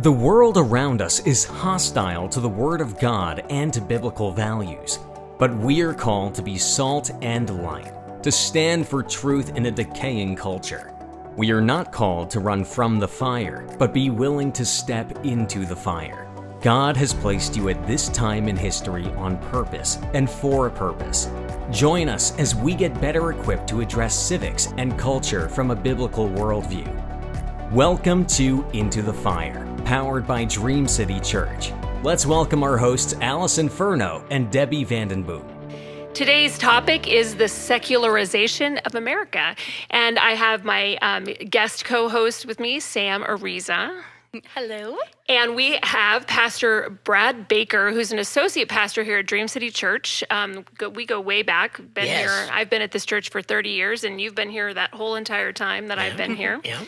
The world around us is hostile to the Word of God and to biblical values, but we are called to be salt and light, to stand for truth in a decaying culture. We are not called to run from the fire, but be willing to step into the fire. God has placed you at this time in history on purpose and for a purpose. Join us as we get better equipped to address civics and culture from a biblical worldview. Welcome to Into the Fire, powered by Dream City Church. Let's welcome our hosts Allison Furno and Debi Vandenboom. Today's topic is the secularization of America, and I have my guest co-host with me, Sam Oriza. Hello. And we have Pastor Brad Baker, who's an associate pastor here at Dream City Church. We go way back. I've been at this church for 30 years, and you've been here that whole entire time that I've been here. Yep.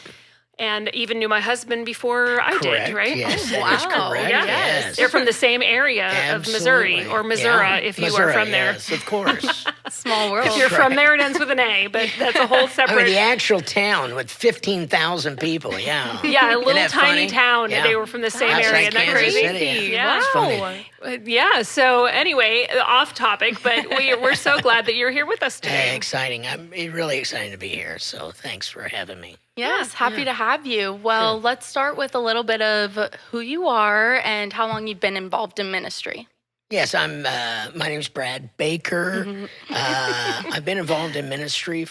And even knew my husband before I did, right? Yes, wow. that is correct. Yeah. Yes. They're from the same area of Missouri, or Missouri, if you are from there. Yes, of course. Small world. If you're from there, it ends with an A, but that's a whole separate... I mean, the actual town with 15,000 people, yeah. Yeah, a little tiny funny? town. Yeah. They were from the same Outside area. Isn't that Kansas crazy? City, Yeah. That's funny. Yeah, so anyway, off topic, but we're so glad that you're here with us today. Exciting. I'm really excited to be here, so thanks for having me. Yes, happy to have you. Well, let's start with a little bit of who you are and how long you've been involved in ministry. Yes, my name's Brad Baker. I've been involved in ministry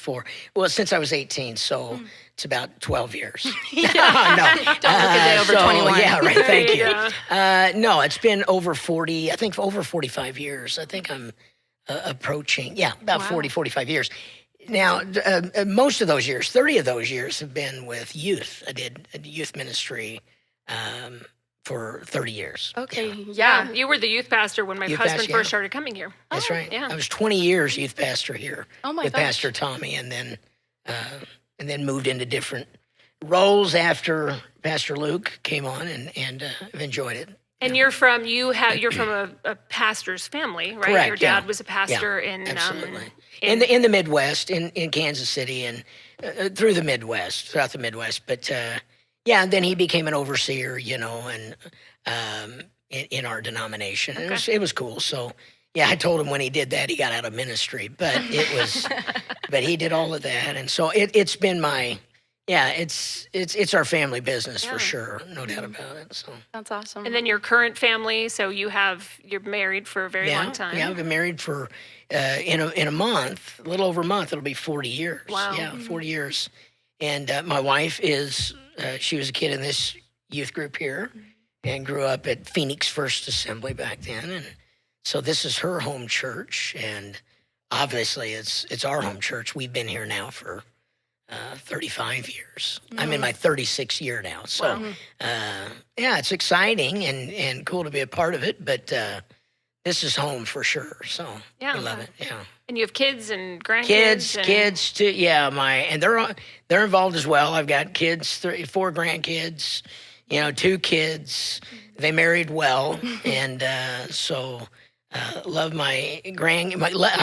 since I was 18, so it's about 12 years. Don't look a day over 21. Yeah, right, thank you. No, it's been over 40, I think over 45 years. I think I'm approaching, about 40, 45 years. Now, most of those years, 30 of those years have been with youth. I did a youth ministry for 30 years. Okay, yeah. You were the youth pastor when my husband first started coming here. That's right. Yeah. I was 20 years youth pastor here with gosh. Pastor Tommy, and then moved into different roles after Pastor Luke came on, and have enjoyed it. And you're from a pastor's family, right? Correct, Your dad was a pastor in absolutely. In the Midwest, in Kansas City, and throughout the Midwest. But and then he became an overseer, and in our denomination. Okay. And it was cool. So I told him when he did that, he got out of ministry. But it was, but he did all of that, and so it's been my. Yeah, it's our family business for sure, no doubt about it. So that's awesome. And then your current family, so you're married for a very long time. Yeah, I've been married for in a month, a little over a month. It'll be 40 years. Wow. Yeah, 40 years. And my wife she was a kid in this youth group here, and grew up at Phoenix First Assembly back then, and so this is her home church, and obviously it's our home church. We've been here now for 35 years. I'm in my 36th year now. So, it's exciting and cool to be a part of it, but this is home for sure. So I love it. Yeah. And you have kids and grandkids? Kids too. Yeah, and they're involved as well. I've got kids, 4 grandkids, 2 kids. They married well. And so love I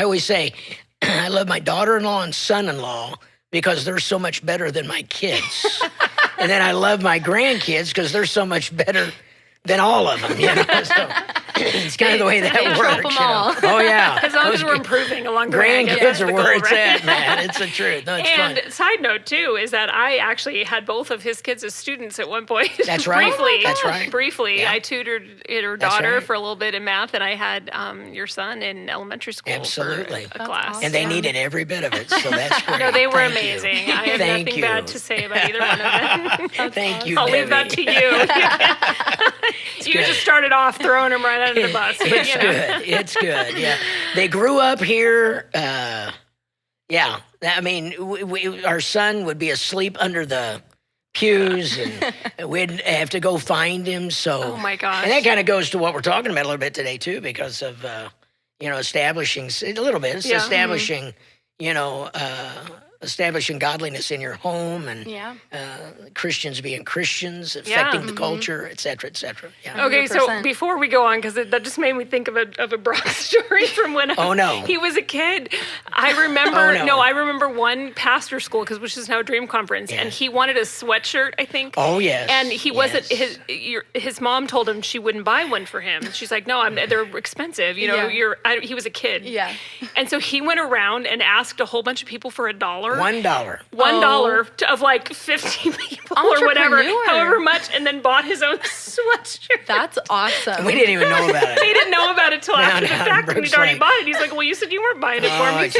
always say, I love my daughter-in-law and son-in-law because they're so much better than my kids. And then I love my grandkids because they're so much better than all of them, So it's kind of the way that works. Oh, yeah. As long as we're improving along the way. Grandkids are where it's at, man. It's the truth. No, it's fun. And side note, too, is that I actually had both of his kids as students at one point. That's right. Briefly. That's right. Briefly. Yeah. I tutored her daughter for a little bit in math, and I had your son in elementary school Absolutely. for a class. Awesome. And they needed every bit of it, so that's great. No, they were Thank amazing. You. I have Thank nothing you. bad to say about either one of them. Thank you, I'll leave that to you. You just started off throwing them right under the bus. But, It's good. It's good. Yeah. They grew up here. I mean, our son would be asleep under the pews, and we'd have to go find him. So, oh my gosh. And that kind of goes to what we're talking about a little bit today too, because of establishing a little bit. It's establishing establishing godliness in your home and Christians being Christians, affecting the culture, et cetera, et cetera. Yeah. Okay, so before we go on, because that just made me think of a Brock story from when he was a kid. I remember, I remember one pastor school, which is now Dream Conference, and he wanted a sweatshirt, I think. Oh, yes. And he wasn't, his mom told him she wouldn't buy one for him. She's like, no, they're expensive. You know, he was a kid. Yeah. And so he went around and asked a whole bunch of people for $1. $1 of like 50 people or whatever, however much, and then bought his own sweatshirt. That's awesome. We didn't even know about it. They didn't know about it till after the fact when he'd already bought it. He's like, well, you said you weren't buying it for me too.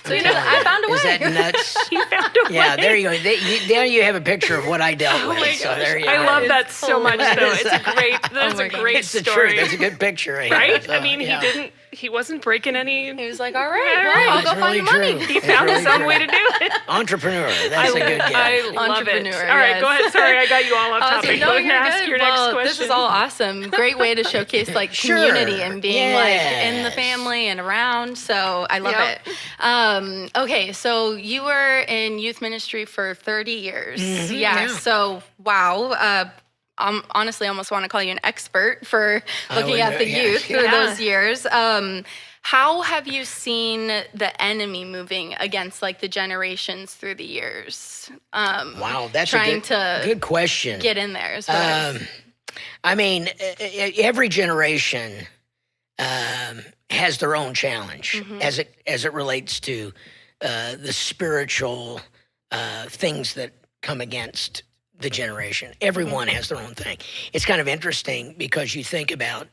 So I found a way. Is that nuts? He found a way. Yeah, there you go. Now you have a picture of what I dealt with. Oh my so gosh. there you I go. love that so much, though. It's a great, that's a great It's the story. truth. That's a good picture. Right? So, I mean, he wasn't breaking any. He was like, all right, well, I'll go find the money. He found his own way to do it. Entrepreneur. That's a good guy. I love it. All right, go ahead. Sorry, I got you all off topic. No, Go you're ahead and ask good. your next question. This is all awesome. Great way to showcase like community and being like in the family and around. So I love it. Okay, so you were in youth ministry for 30 years. Mm-hmm, yeah. So wow. Honestly, almost want to call you an expert for looking at the youth through those years. How have you seen the enemy moving against like the generations through the years? Wow, that's a good question. Get in there as well. I mean, every generation has their own challenge as it relates to the spiritual things that come against the generation. Everyone has their own thing. It's kind of interesting because you think about,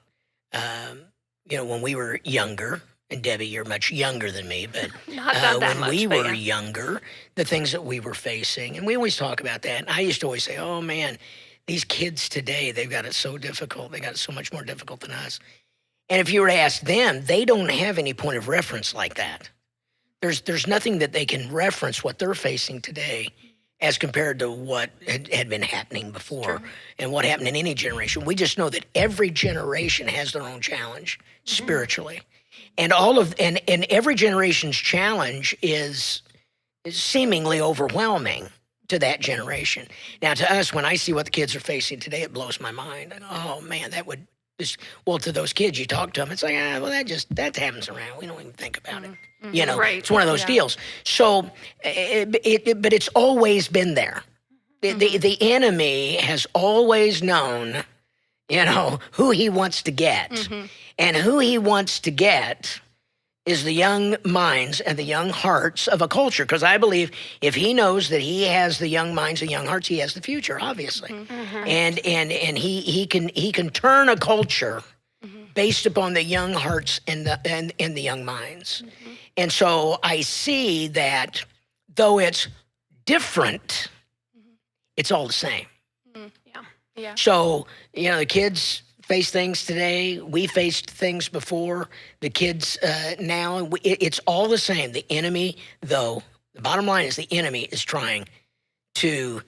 when we were younger, and Debbie, you're much younger than me, but when we were younger, the things that we were facing, and we always talk about that. And I used to always say, oh man, these kids today, they've got it so difficult. They got it so much more difficult than us. And if you were to ask them, they don't have any point of reference like that. There's nothing that they can reference what they're facing today as compared to what had been happening before and what happened in any generation. We just know that every generation has their own challenge spiritually. And and every generation's challenge is seemingly overwhelming to that generation. Now, to us, when I see what the kids are facing today, it blows my mind. And, oh man, that would to those kids, you talk to them, it's like, that happens around. We don't even think about it. It's one of those deals. So, but it's always been there. The enemy has always known, who he wants to get. And who he wants to get is the young minds and the young hearts of a culture. Because I believe if he knows that he has the young minds and young hearts, he has the future, obviously. And he can turn a culture based upon the young hearts and the young minds. And so I see that though it's different, it's all the same. Yeah. So, the kids face things today. We faced things before. The kids now, it's all the same. The enemy, though, the bottom line is the enemy is trying to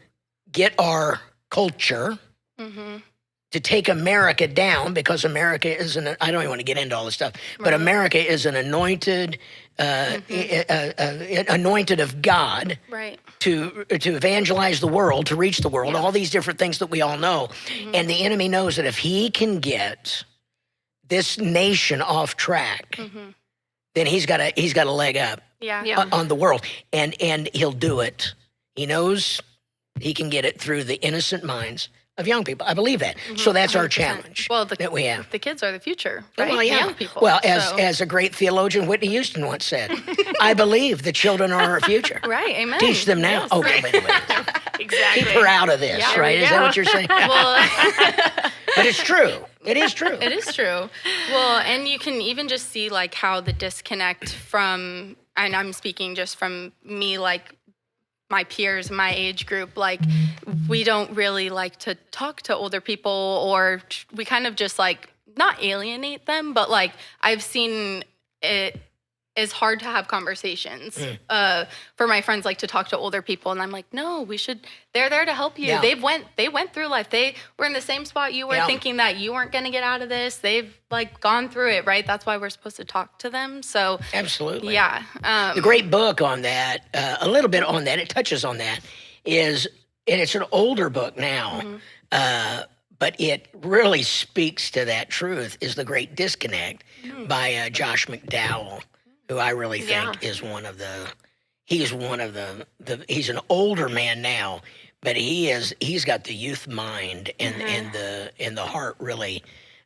get our culture to take America down, because America is I don't even want to get into all this stuff, but America is an anointed, anointed of God to evangelize the world, to reach the world, all these different things that we all know. And the enemy knows that if he can get this nation off track, then he's got a leg up on the world, and he'll do it. He knows he can get it through the innocent minds of young people. I believe that. So that's 100%. Our challenge that we have. The kids are the future, right? Well, yeah. Young people. Well, as a great theologian, Whitney Houston once said, I believe the children are our future. Right, amen. Teach them now. Yes. Okay, wait. Exactly. Keep her out of this, right? Is that what you're saying? Well, but it's true. It is true. It is true. Well, and you can even just see like how the disconnect from, and I'm speaking just from me, like my peers, my age group, like we don't really like to talk to older people, or we kind of just like not alienate them, but like I've seen it is hard to have conversations. For my friends, like to talk to older people, and I'm like, no, we should. They're there to help you. Yeah. They went through life. They were in the same spot you were, thinking that you weren't going to get out of this. They've like gone through it, right? That's why we're supposed to talk to them. So absolutely, yeah. The great book on that, a little bit on that, it touches on that, is, and it's an older book now, but it really speaks to that truth, is The Great Disconnect by Josh McDowell, who I really think is he's an older man now, but he's got the youth mind and the heart really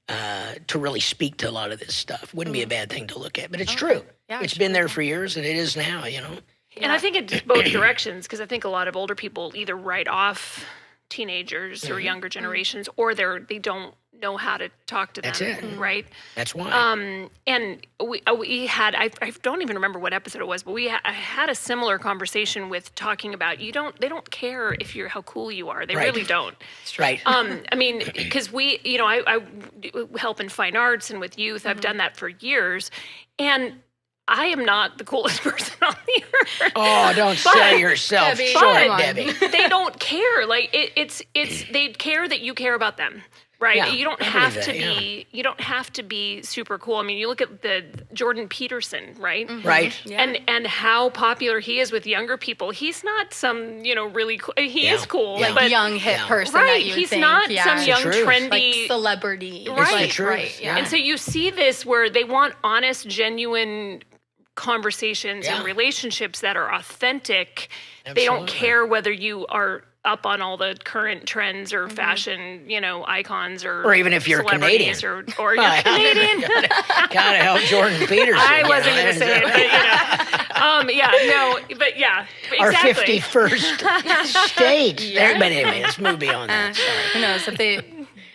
to really speak to a lot of this stuff. Wouldn't be a bad thing to look at, but it's true. Yeah, it's been there for years, and it is now, And I think it's both directions, because I think a lot of older people either write off teenagers or younger generations, or they don't know how to talk to them. That's it. Right? That's why. And we had, I don't even remember what episode it was, but I had a similar conversation with talking about, they don't care how cool you are. They really don't. That's right. I mean, because I help in fine arts and with youth. I've done that for years. And I am not the coolest person on the earth. Oh, don't sell yourself short, Debbie. They don't care. Like it's they care that you care about them. Right. Yeah, you don't have to be you don't have to be super cool. I mean, you look at the Jordan Peterson, right? Right. Yeah. And how popular he is with younger people. He's not some, really cool. He is cool. Like but, young hip person. Right. That you He's think. not some It's young the truth. trendy like celebrity. Right. It's the truth. Right. Yeah. And so you see this where they want honest, genuine conversations and relationships that are authentic. Absolutely. They don't care whether you are up on all the current trends or fashion, icons or even if you're celebrities Canadian. or you're Canadian. Gotta help Jordan Peterson. I wasn't going to say it, but but exactly. Our 51st state. But anyway, let's move beyond that. Sorry. Who knows if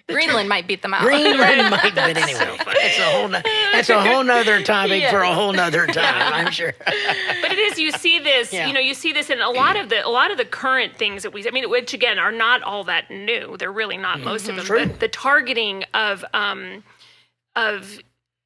Greenland might beat them out. Greenland might, but anyway, that's a whole nother topic for a whole nother time, I'm sure. But it is, you see this, you see this in a lot of the current things that which again are not all that new. They're really not most of them. True. The targeting of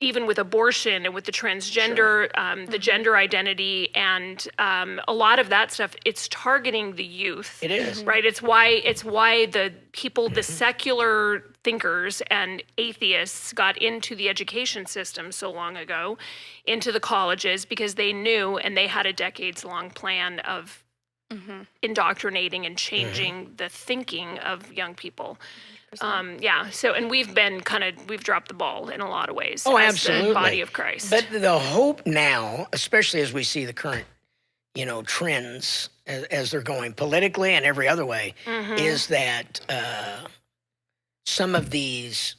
even with abortion and with the transgender, the gender identity, and a lot of that stuff, it's targeting the youth. It is. Right? It's why the people, the secular thinkers and atheists got into the education system so long ago, into the colleges, because they knew, and they had a decades-long plan of indoctrinating and changing the thinking of young people. So, and we've dropped the ball in a lot of ways. Oh, as absolutely. the body of Christ. But the hope now, especially as we see the current, trends as they're going politically and every other way, is that some of these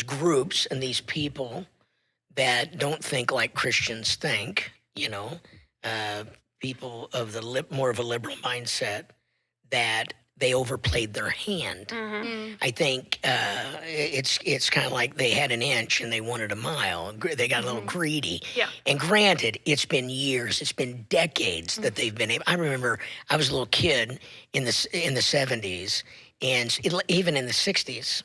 groups and these people that don't think like Christians think, people of the more of a liberal mindset, that they overplayed their hand. I think it's kind of like they had an inch and they wanted a mile. They got a little greedy. Yeah. And granted, it's been years, it's been decades that they've been able. I remember I was a little kid in the 70s, and even in the 60s,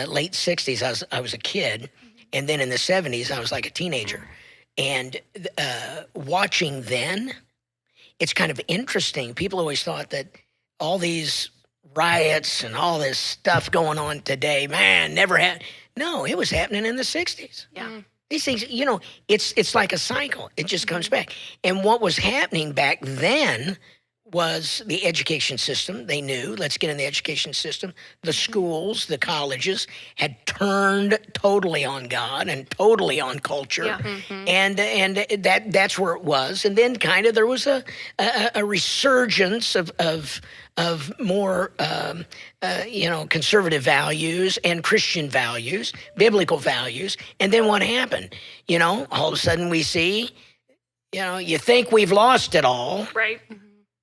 late 60s, I was a kid, and then in the 70s, I was like a teenager. And watching then, it's kind of interesting. People always thought that all these riots and all this stuff going on today, man, never had. No, it was happening in the 60s. Yeah. These things, it's like a cycle. It just comes back. And what was happening back then was the education system. They knew, let's get in the education system. The schools, the colleges had turned totally on God and totally on culture. Yeah. And that's where it was. And then kind of there was a resurgence of more conservative values and Christian values, biblical values. And then what happened? All of a sudden we see, you think we've lost it all. Right.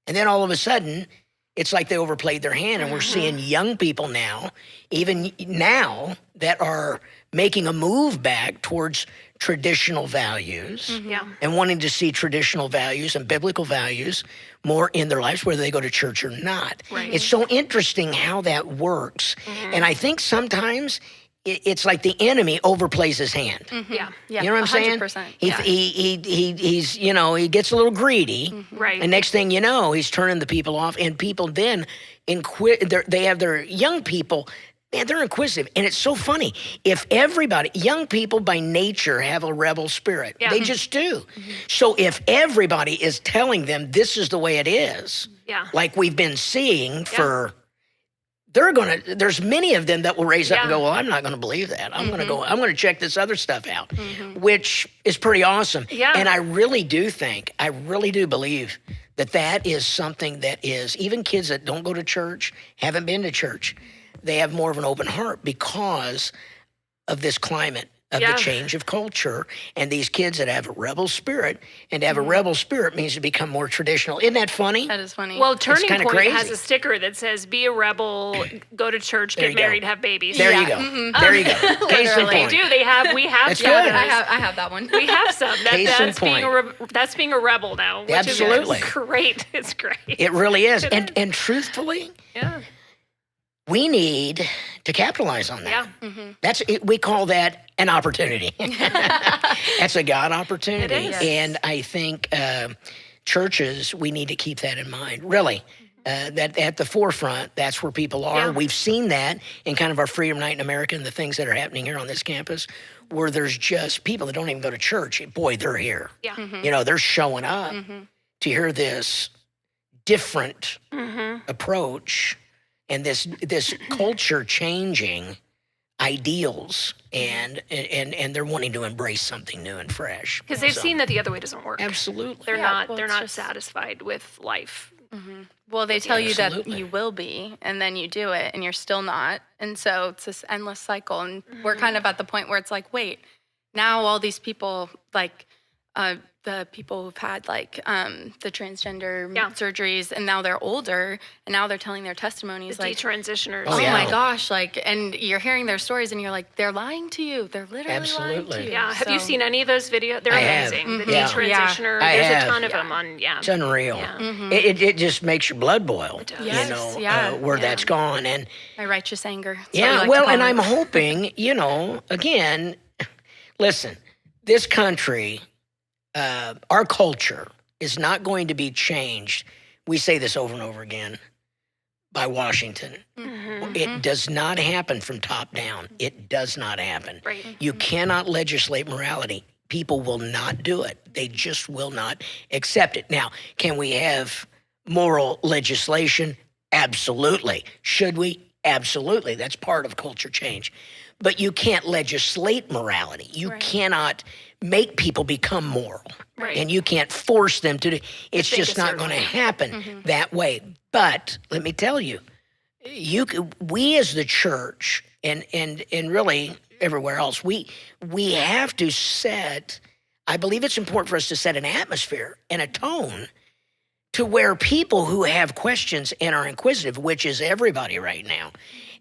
And then all of a sudden, it's like they overplayed their hand, and we're seeing young people now, even now, that are making a move back towards traditional values and wanting to see traditional values and biblical values more in their lives, whether they go to church or not. Right. It's so interesting how that works. And I think sometimes it's like the enemy overplays his hand. Yeah. You know what I'm saying? 100%. He's he gets a little greedy. Right. And next thing you know, he's turning the people off, and people then they have their young people. Man, they're inquisitive, and it's so funny. If young people by nature have a rebel spirit, they just do. So if everybody is telling them this is the way it is, like we've been seeing for, there's many of them that will raise up and go, well, I'm not gonna believe that. I'm gonna check this other stuff out, which is pretty awesome. Yeah. And I really do believe that is something that is, even kids that don't go to church, haven't been to church, they have more of an open heart because of this climate of the change of culture, and these kids that have a rebel spirit, and to have a rebel spirit means to become more traditional. Isn't that funny? That is funny. Well, Turning Point crazy. has a sticker that says, be a rebel, go to church, get married, have babies. There you go. There you go. Case in point. They do. We have That's some. good. I have that one. We have some. Case in That's being a rebel now. Which Absolutely. is great. It's great. It really is. And truthfully, we need to capitalize on that. We call that an opportunity. That's a God opportunity. It is. And I think churches, we need to keep that in mind. Really, that at the forefront, that's where people are. We've seen that in kind of our Freedom Night in America and the things that are happening here on this campus, where there's just people that don't even go to church. Boy, they're here. Yeah. They're showing up to hear this different approach and this culture changing ideals, and they're wanting to embrace something new and fresh. Because they've seen that the other way doesn't work. Absolutely. They're not satisfied with life. Well, they tell you that you will be, and then you do it, and you're still not. And so it's this endless cycle. And we're kind of at the point where it's like, wait, now all these people, like the people who've had like the transgender surgeries, and now they're older, and now they're telling their testimonies, The like detransitioners. oh my gosh, like, and you're hearing their stories, and you're like, they're lying to you. They're literally lying to you. Yeah. Have you seen any of those videos? They're amazing. The detransitioner. I There's have. a ton of them on. Yeah. It's unreal. It just makes your blood boil. Yes, where that's gone. And My righteous anger. That's yeah, what we like well, to call and it. I'm hoping, again, listen, this country, our culture is not going to be changed. We say this over and over again, by Washington. It does not happen from top down. It does not happen. Right. You cannot legislate morality. People will not do it. They just will not accept it. Now, can we have moral legislation? Absolutely. Should we? Absolutely. That's part of culture change. But you can't legislate morality. You cannot make people become moral. Right. And you can't force them to do it. It's just not going to happen that way. But let me tell you, we as the church and really everywhere else, we have to set, I believe it's important for us to set an atmosphere and a tone to where people who have questions and are inquisitive, which is everybody right now,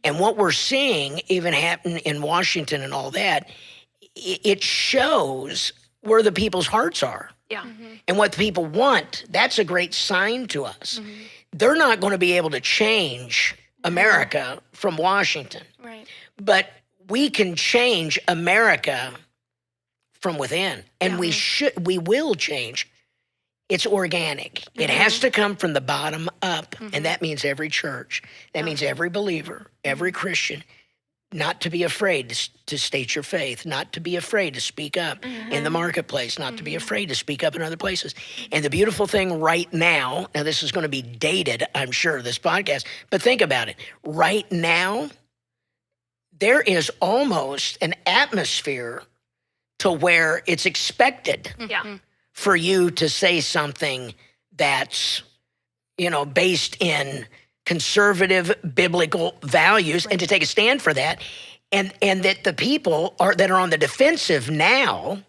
and what we're seeing even happen in Washington and all that, it shows where the people's hearts are. Yeah. And what the people want. That's a great sign to us. They're not going to be able to change America from Washington. Right. But we can change America from within. And we will change. It's organic. It has to come from the bottom up. And that means every church. That means every believer, every Christian, not to be afraid to state your faith, not to be afraid to speak up in the marketplace, not to be afraid to speak up in other places. And the beautiful thing right now this is going to be dated, I'm sure, this podcast, but think about it. Right now, there is almost an atmosphere to where it's expected for you to say something that's, based in conservative biblical values and to take a stand for that. And that the people that are on the defensive now,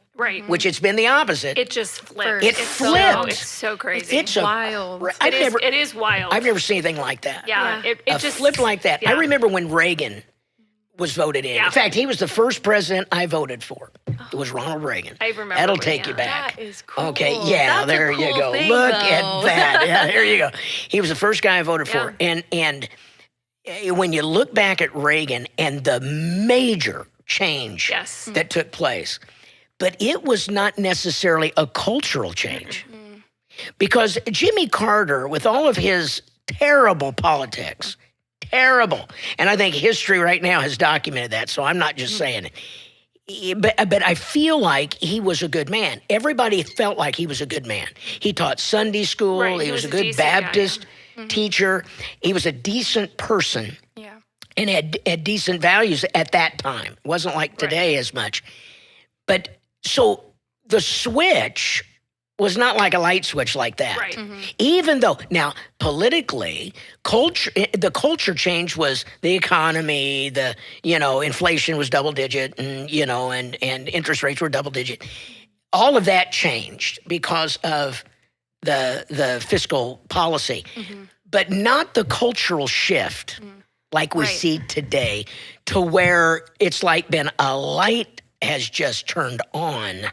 which it's been the opposite. It just flipped. It flipped. It's so crazy. It's wild. It is wild. I've never seen anything like that. Yeah. It just flipped like that. Yeah. I remember when Reagan was voted in. Yeah. In fact, he was the first president I voted for. It was Ronald Reagan. I remember. That'll take you back. That is cool. Okay, yeah, That's there a you cool go. thing, Look though. at that. Yeah, there you go. He was the first guy I voted for. And when you look back at Reagan and the major change Yes. that took place, but it was not necessarily a cultural change. Because Jimmy Carter, with all of his terrible politics, terrible, and I think history right now has documented that, so I'm not just saying it. But I feel like he was a good man. Everybody felt like he was a good man. He taught Sunday school. Right, He was a good Baptist teacher. He was a decent person. Yeah. And had decent values at that time. It wasn't like today as much. But so the switch was not like a light switch like that. Right. Even though, now, politically, the culture change was the economy, inflation was double digit, and, and interest rates were double digit. All of that changed because of the fiscal policy, but not the cultural shift like we see today, to where it's like been a light has just turned on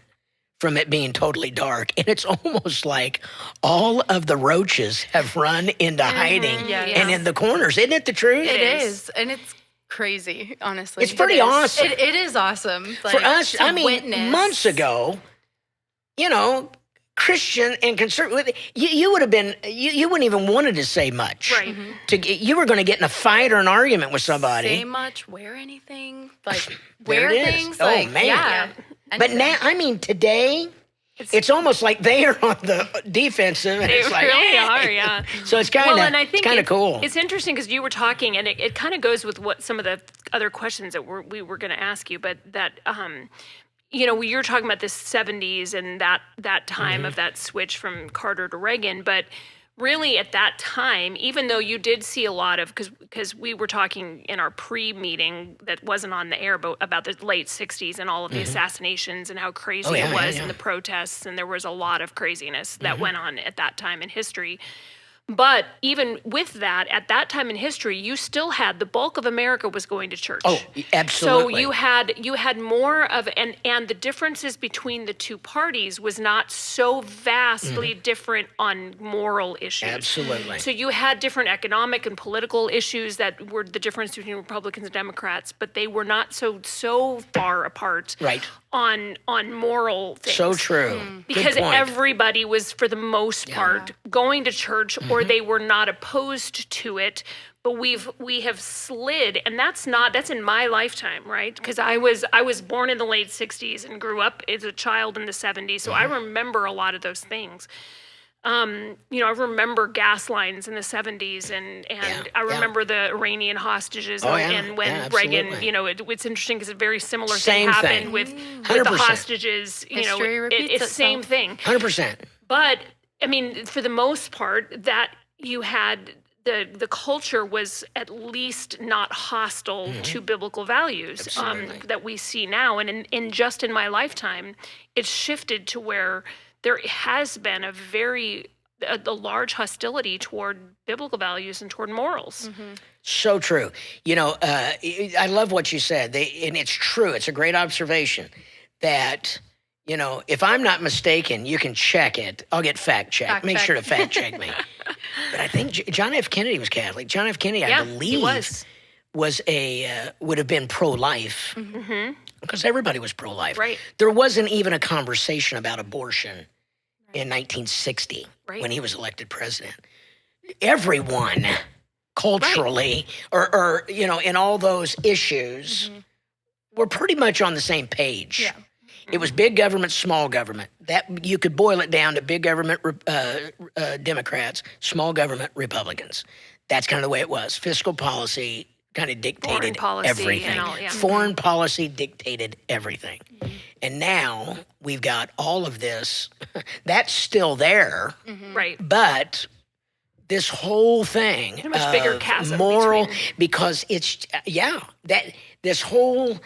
from it being totally dark. And it's almost like all of the roaches have run into hiding and in the corners. Isn't it the truth? It is. And it's crazy, honestly. It's pretty awesome. It is awesome. For us, witness. Months ago, Christian and conservative, you would have been, you wouldn't even wanted to say much. Right. You were going to get in a fight or an argument with somebody. Say much, wear anything, like There wear it is. things. Oh, like, man. Yeah. But now, today, it's almost like they are on the defensive. And They it's like, really are, yeah. So it's kind of cool. It's interesting because you were talking, and it kind of goes with what some of the other questions that we were going to ask you, but that you're talking about the 70s and that time of that switch from Carter to Reagan, but really at that time, even though you did see a lot of, because we were talking in our pre-meeting that wasn't on the air, but about the late 60s and all of the assassinations and how crazy it was and the protests, and there was a lot of craziness that went on at that time in history. But even with that, at that time in history, you still had the bulk of America was going to church. Oh, absolutely. So you had more of, and the differences between the two parties was not so vastly different on moral issues. Absolutely. So you had different economic and political issues that were the difference between Republicans and Democrats, but they were not so far apart. Right. On moral things. So true. Because everybody was, for the most part, going to church, or they were not opposed to it. But we have slid, and that's in my lifetime, right? Because I was born in the late 60s and grew up as a child in the 70s, so I remember a lot of those things. I remember gas lines in the 70s, and I remember the Iranian hostages, and when Reagan, it's interesting because a very similar thing happened with the hostages. History repeats it's the same thing. 100%. But for the most part, that you had the culture was at least not hostile to biblical values that we see now, and in my lifetime, it's shifted to where there has been a large hostility toward biblical values and toward morals. So true. I love what you said, and it's true. It's a great observation that, if I'm not mistaken, you can check it. I'll get fact checked. Make sure to fact check me. But I think John F. Kennedy was Catholic. John F. Kennedy, I believe, would have been pro-life. Because everybody was pro-life. Right. There wasn't even a conversation about abortion in 1960 when he was elected president. Everyone, culturally, or in all those issues, were pretty much on the same page. Yeah. It was big government, small government. That you could boil it down to big government Democrats, small government Republicans. That's kind of the way it was. Fiscal policy kind of dictated everything. Foreign policy dictated everything. And now we've got all of this. That's still there. Right. But this whole thing, a much bigger chasm moral, between. because it's, that this whole,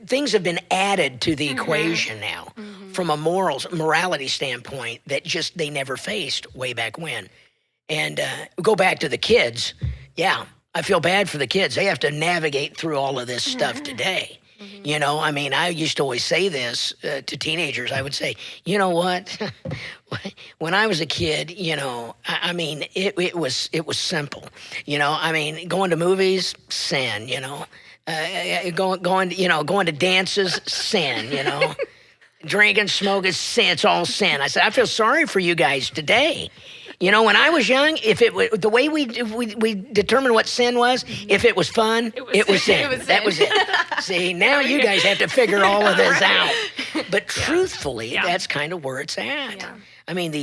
things have been added to the equation now from a morality standpoint that just they never faced way back when. And go back to the kids. Yeah, I feel bad for the kids. They have to navigate through all of this stuff today. You know, I mean, I used to always say this to teenagers. I would say, you know what? When I was a kid, you know, I mean, it was simple. You know, I mean, going to movies, sin. You know, going to dances, sin. You know, drinking, smoking, sin. It's all sin. I said, I feel sorry for you guys today. You know, when I was young, if it was the way we determined what sin was, if it was fun, it was sin. That was it. See, now you guys have to figure all of this out. But truthfully, that's kind of where it's at. Yeah. I mean,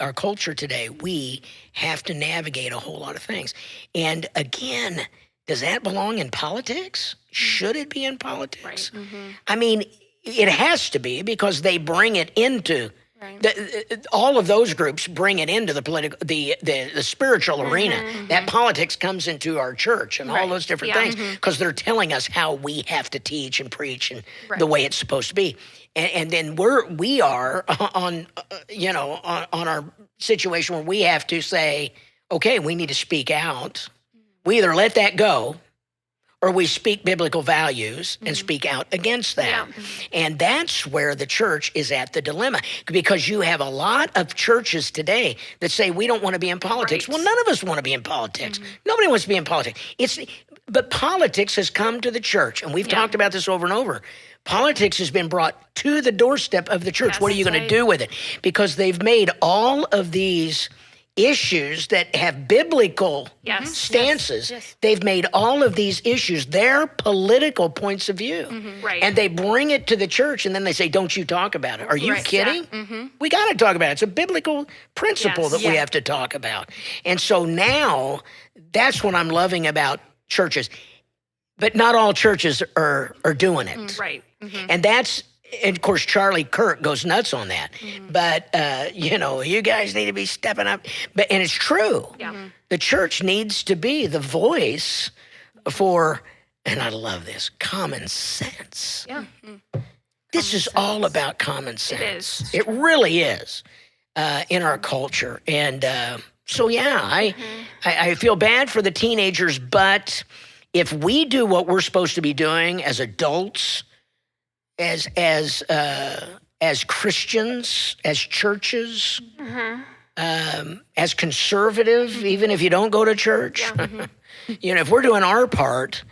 our culture today, we have to navigate a whole lot of things. And again, does that belong in politics? Should it be in politics? Right. Mm-hmm. I mean, it has to be, because they bring it into. Right. All of those groups bring it into the political, the spiritual arena. Mm-hmm. That politics comes into our church and all those different things, because they're telling us how we have to teach and preach and the way it's supposed to be. And then we are on our situation where we have to say, okay, we need to speak out. We either let that go, or we speak biblical values and speak out against that. Yeah. And that's where the church is at the dilemma, because you have a lot of churches today that say, we don't want to be in politics. Right. Well, none of us want to be in politics. Nobody wants to be in politics. But politics has come to the church, and we've talked about this over and over. Politics has been brought to the doorstep of the church. Yes, what are you going to do with it? Because they've made all of these issues that have biblical stances, they've made all of these issues their political points of view. Mm-hmm. Right. And they bring it to the church, and then they say, don't you talk about it. Are you kidding? Yeah. Mm-hmm. We got to talk about it. It's a biblical principle that we have to talk about. And so now that's what I'm loving about churches. But not all churches are doing it. Right. Mm-hmm. And of course, Charlie Kirk goes nuts on that. Mm-hmm. But, you guys need to be stepping up. And it's true. Yeah. Mm-hmm. The church needs to be the voice for, and I love this, common sense. Yeah. Mm-hmm. This is all about common sense. It is. It really is in our culture. And I feel bad for the teenagers, but if we do what we're supposed to be doing as adults, as Christians, as churches, as conservative, even if you don't go to church, if we're doing our part,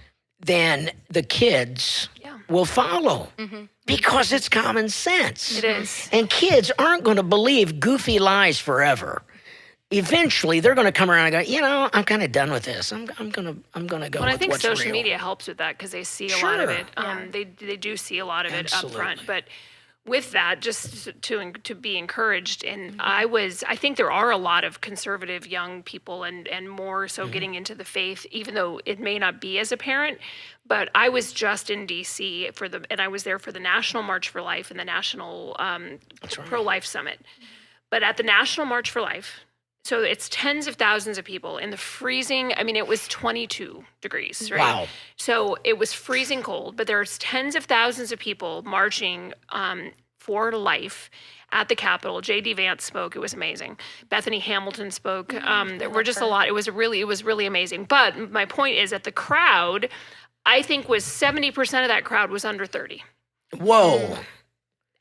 then the kids will follow because it's common sense. It is. And kids aren't going to believe goofy lies forever. Eventually, they're going to come around and go, I'm kind of done with this. I'm going to go with what's real. I think social media helps with that, because they see a lot of it. They do see a lot of it up front. But with that, just to be encouraged, and I think there are a lot of conservative young people and more so getting into the faith, even though it may not be as a parent. But I was just in D.C. and I was there for the National March for Life and the National Pro-Life Summit. But at the National March for Life, so it's tens of thousands of people in the freezing. I mean, it was 22 degrees, right? Wow. So it was freezing cold, but there's tens of thousands of people marching for life at the Capitol. J.D. Vance spoke. It was amazing. Bethany Hamilton spoke. There were just a lot. It was really amazing. But my point is that the crowd, I think, was 70% of that crowd was under 30. Whoa.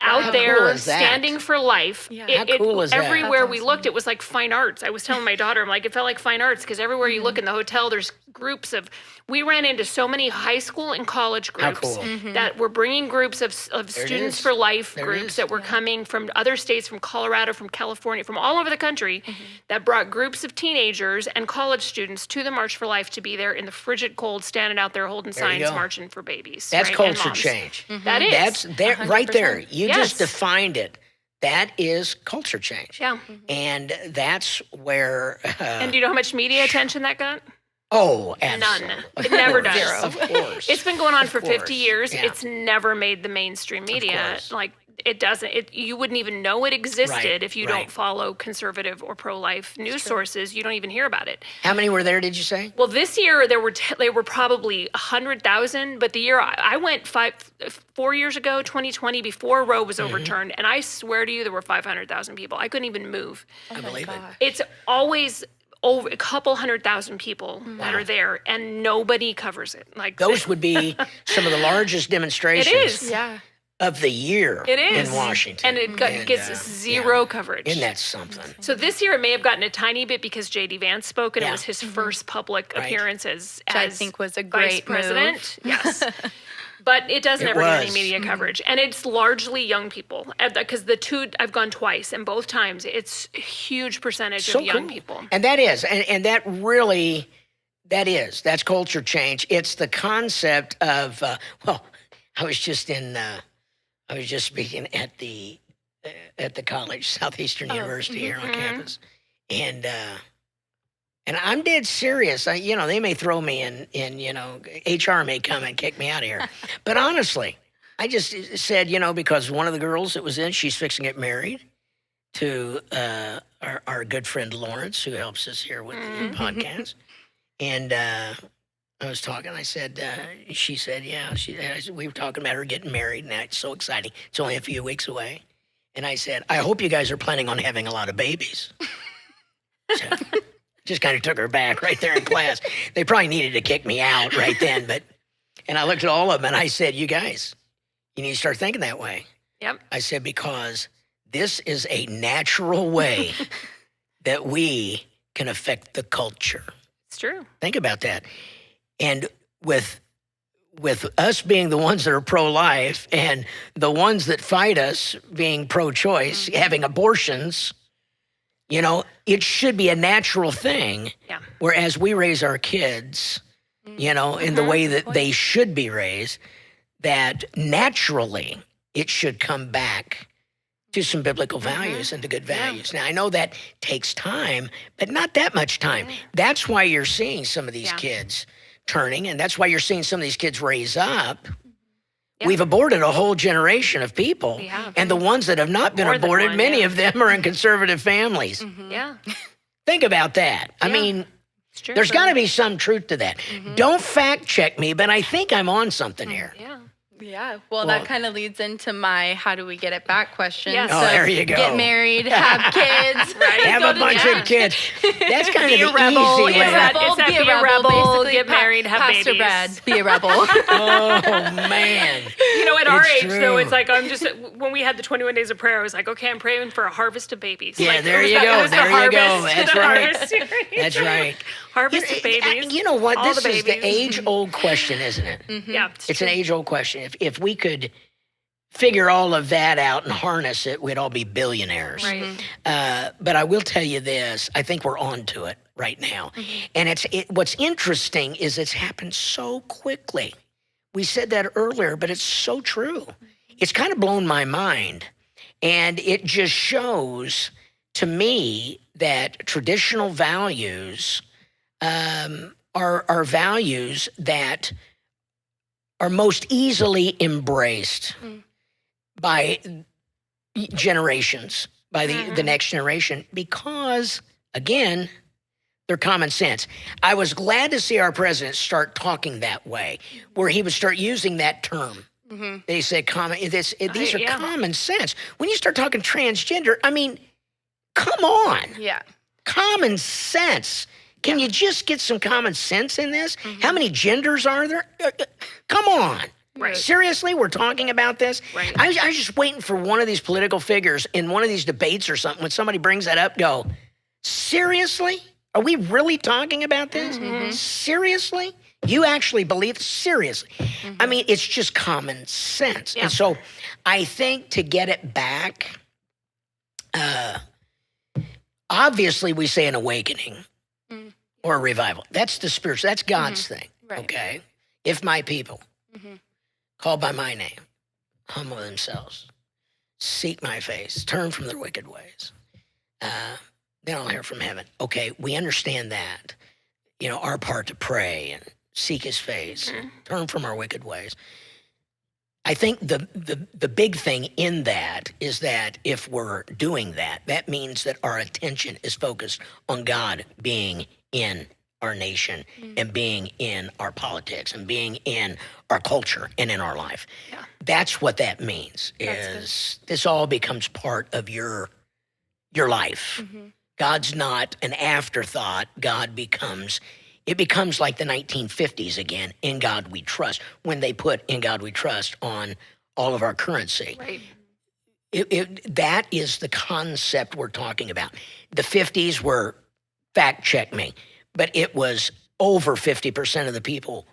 Out there standing for life. Yeah. How cool is that? Everywhere we looked, it was like fine arts. I was telling my daughter, I'm like, it felt like fine arts, because everywhere you look in the hotel, there's groups of, we ran into so many high school and college groups that were bringing groups of students for life groups that were coming from other states, from Colorado, from California, from all over the country, that brought groups of teenagers and college students to the March for Life to be there in the frigid cold, standing out there holding signs, marching for babies. That's culture change. That is. That's there, right there. You just defined it. That is culture change. Yeah. And that's where... and do you know how much media attention that got? Oh, absolutely. None. It never does. Zero. Of course. It's been going on for 50 years. Yeah. It's never made the mainstream media. Like, it doesn't. You wouldn't even know it existed if you don't follow conservative or pro-life news sources. You don't even hear about it. How many were there, did you say? Well, this year there were probably 100,000. But the year I went 4 years ago, 2020, before Roe was overturned, and I swear to you, there were 500,000 people. I couldn't even move. I believe it. It's always over a couple 100,000 people that are there, and nobody covers it. Like Those would be some of the largest demonstrations. It is. Yeah. Of the year It is. in Washington. And it gets zero coverage. Isn't that something? So this year it may have gotten a tiny bit because J.D. Vance spoke, and it was his first public appearance as I think was a vice great president. Yes. But it does never get any media coverage. And it's largely young people. Because the two, I've gone twice, and both times it's a huge percentage of young people. And that is, and that really, that's culture change. It's the concept of, I was just speaking at the college, Southeastern University here on campus, and I'm dead serious. They may throw me in, HR may come and kick me out of here, but honestly, I just said, because one of the girls that was in, she's fixing to get married to our good friend Lawrence, who helps us here with the podcast, and. I was talking. I said, she said, yeah. We were talking about her getting married, and it's so exciting. It's only a few weeks away. And I said, I hope you guys are planning on having a lot of babies. So, just kind of took her back right there in class. They probably needed to kick me out right then. And I looked at all of them, and I said, you guys, you need to start thinking that way. Yep. I said, because this is a natural way that we can affect the culture. It's true. Think about that. And with us being the ones that are pro-life and the ones that fight us being pro-choice, having abortions, it should be a natural thing. Yeah. Whereas we raise our kids, in the way that they should be raised, that naturally it should come back to some biblical values and to good values. Now, I know that takes time, but not that much time. That's why you're seeing some of these kids turning, and that's why you're seeing some of these kids raise up. We've aborted a whole generation of people, and the ones that have not been aborted, many of them are in conservative families. Yeah. Think about that. I mean, there's got to be some truth to that. Don't fact check me, but I think I'm on something here. Yeah. Well, that kind of leads into my how do we get it back question. Yes. Oh, there you go. Get married, have kids. Right. Have a bunch of kids. That's kind of the rebel. easy way. Be a rebel, get married, have Pastor babies. Brad, be a rebel. Oh, man. At our age, true. though, it's like when we had the 21 days of prayer, I was like, okay, I'm praying for a harvest of babies. Yeah, there you go. There you go. That's right. That's right. Harvest of babies. You know what? All This the is the babies. age-old question, isn't it? Yeah. It's an age-old question. If we could figure all of that out and harness it, we'd all be billionaires. Right. But I will tell you this. I think we're on to it right now. And what's interesting is it's happened so quickly. We said that earlier, but it's so true. It's kind of blown my mind. And it just shows to me that traditional values are values that are most easily embraced by generations, by the next generation, because, again, they're common sense. I was glad to see our president start talking that way, where he would start using that term. They said these are common sense. When you start talking transgender, I mean, come on. Yeah. Common sense. Can you just get some common sense in this? How many genders are there? Come on. Right. Seriously, we're talking about this? Right. I was just waiting for one of these political figures in one of these debates or something, when somebody brings that up, go, seriously? Are we really talking about this? Seriously? You actually believe? Seriously? I mean, it's just common sense. Yeah. And so I think to get it back, obviously we say an awakening or a revival. That's the spiritual, that's God's thing, Right. okay? If my people, called by my name, humble themselves, seek my face, turn from their wicked ways, then I'll hear from heaven. Okay, we understand that. Our part to pray and seek his face, turn from our wicked ways. I think the big thing in that is that if we're doing that, that means that our attention is focused on God being in our nation and being in our politics and being in our culture and in our life. Yeah. That's what that means, is this all becomes part of your life. God's not an afterthought. It becomes like the 1950s again, in God we trust, when they put in God we trust on all of our currency. Right. That is the concept we're talking about. The 50s were, fact check me, but it was over 50% of the people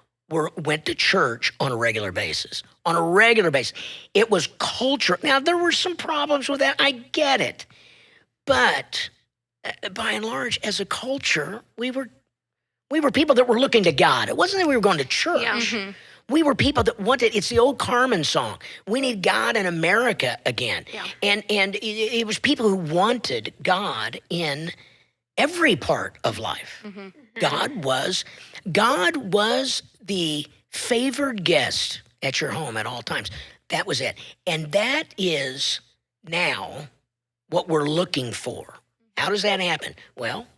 went to church on a regular basis. On a regular basis. It was culture. Now, there were some problems with that. I get it. But by and large, as a culture, we were people that were looking to God. It wasn't that we were going to church. Yeah. Mm-hmm. We were people that wanted, it's the old Carmen song, we need God in America again. Yeah. And it was people who wanted God in every part of life. Mm-hmm. God was the favored guest at your home at all times. That was it. And that is now what we're looking for. How does that happen? Well,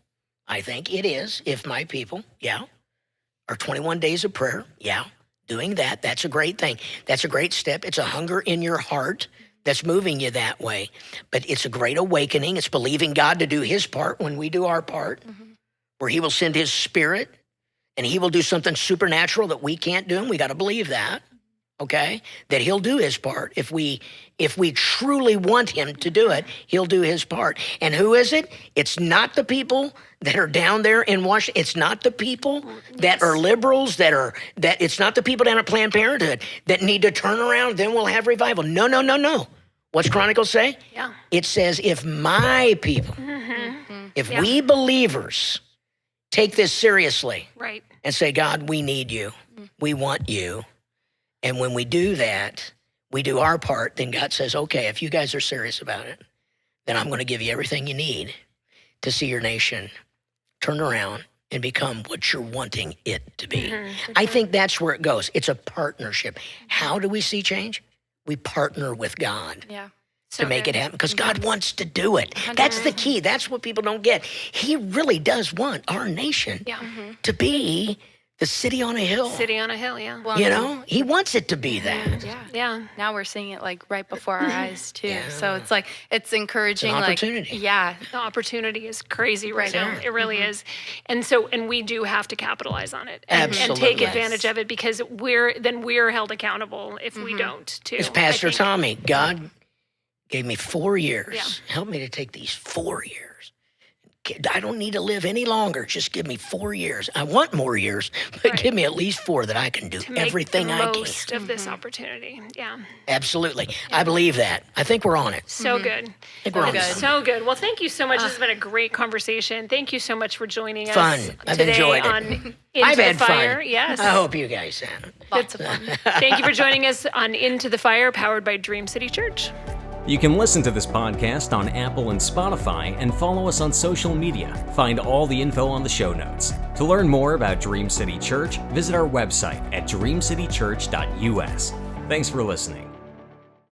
I think it is if my people, our 21 days of prayer, doing that. That's a great thing. That's a great step. It's a hunger in your heart that's moving you that way. But it's a great awakening. It's believing God to do his part when we do our part, where he will send his spirit and he will do something supernatural that we can't do. And we got to believe that, okay? That he'll do his part. If we truly want him to do it, he'll do his part. And who is it? It's not the people that are down there in Washington. It's not the people that are liberals, it's not the people down at Planned Parenthood that need to turn around, then we'll have revival. No. What's Chronicles say? Yeah. It says, if my people, if we believers take this seriously, right, and say, God, we need you. We want you. And when we do that, we do our part, then God says, okay, if you guys are serious about it, then I'm going to give you everything you need to see your nation turn around and become what you're wanting it to be. I think that's where it goes. It's a partnership. How do we see change? We partner with God to make it happen, because God wants to do it. That's the key. That's what people don't get. He really does want our nation to be the city on a hill. City on a hill, yeah. Well, he wants it to be that. Yeah. Now we're seeing it like right before our eyes too. Yeah. So it's like, it's encouraging. It's an opportunity. The opportunity is crazy right now. It really is. And we do have to capitalize on it and take advantage of it, because we're held accountable if we don't too. It's Pastor Tommy. God gave me 4 years. Help me to take these 4 years. I don't need to live any longer. Just give me 4 years. I want more years, but give me at least 4 that I can do everything I can. Most of this opportunity. Yeah. Absolutely. I believe that. I think we're on it. So good. I think we're on it. So good. Well, thank you so much. This has been a great conversation. Thank you so much for joining us. Fun. I've enjoyed it. I've had fun. Yes. I hope you guys have. Lots of fun. Thank you for joining us on Into the Fire, powered by Dream City Church. You can listen to this podcast on Apple and Spotify and follow us on social media. Find all the info on the show notes. To learn more about Dream City Church, visit our website at dreamcitychurch.us. Thanks for listening.